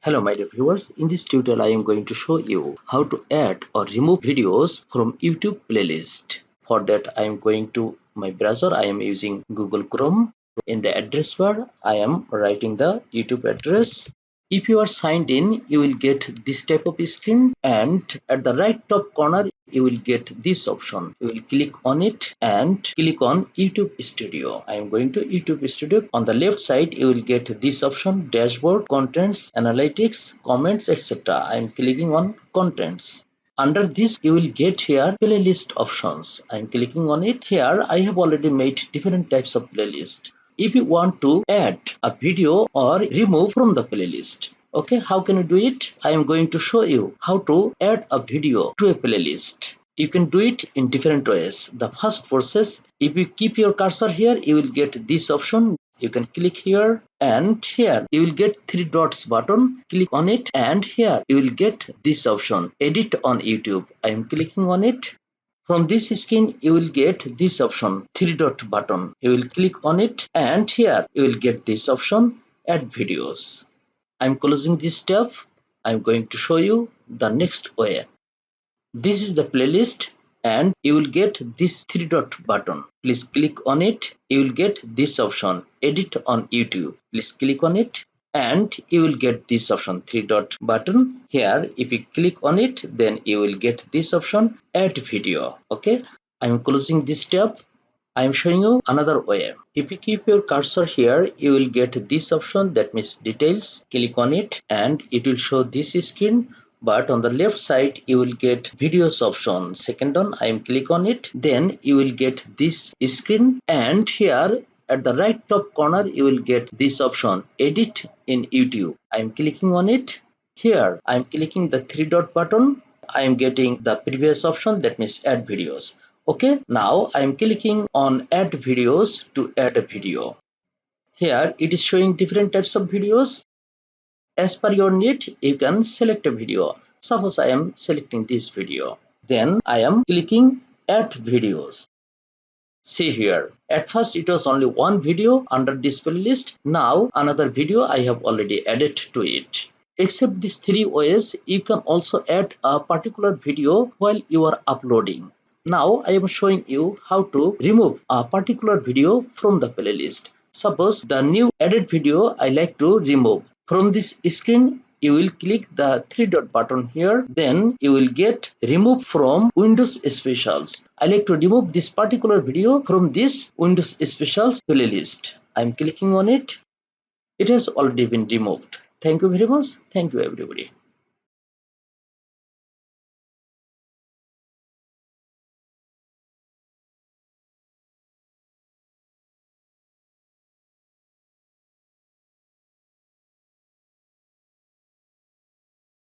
Hello my dear viewers, in this tutorial I am going to show you how to add or remove videos from YouTube playlist. For that I am going to my browser. I am using Google Chrome. In the address bar I am writing the YouTube address. If you are signed in, you will get this type of screen, and at the right top corner you will get this option. You will click on it and click on YouTube Studio. I am going to YouTube Studio. On the left side you will get this option: dashboard, contents, analytics, comments, etc. I am clicking on contents. Under this you will get here playlist options. I am clicking on it. Here I have already made different types of playlist. If you want to add a video or remove from the playlist, okay, how can you do it? I am going to show you how to add a video to a playlist. You can do it in different ways. The first process, if you keep your cursor here, you will get this option. You can click here, and here you will get three dots button. Click on it, and here you will get this option, edit on YouTube. I am clicking on it. From this screen you will get this option, three dot button. You will click on it, and here you will get this option, add videos. I am closing this tab. I am going to show you the next way. This is the playlist, and you will get this three dot button. Please click on it. You will get this option, edit on YouTube. Please click on it, and you will get this option, three dot button. Here if you click on it, then you will get this option, add video. Okay, I am closing this tab. I am showing you another way. If you keep your cursor here, you will get this option, that means details. Click on it and it will show this screen, but on the left side you will get videos option. Second one, I am click on it, then you will get this screen, and here at the right top corner you will get this option, edit in YouTube. I am clicking on it. Here I am clicking the three dot button. I am getting the previous option, that means add videos. Okay, now I am clicking on add videos to add a video. Here it is showing different types of videos. As per your need, you can select a video. Suppose I am selecting this video. Then I am clicking add videos. See here, at first it was only one video under this playlist. Now another video I have already added to it. Except these three ways, you can also add a particular video while you are uploading. Now I am showing you how to remove a particular video from the playlist. Suppose the new added video I like to remove. From this screen you will click the three dot button here, then you will get remove from Windows Specials. I like to remove this particular video from this Windows Specials playlist. I am clicking on it. It has already been removed. Thank you very much. Thank you everybody.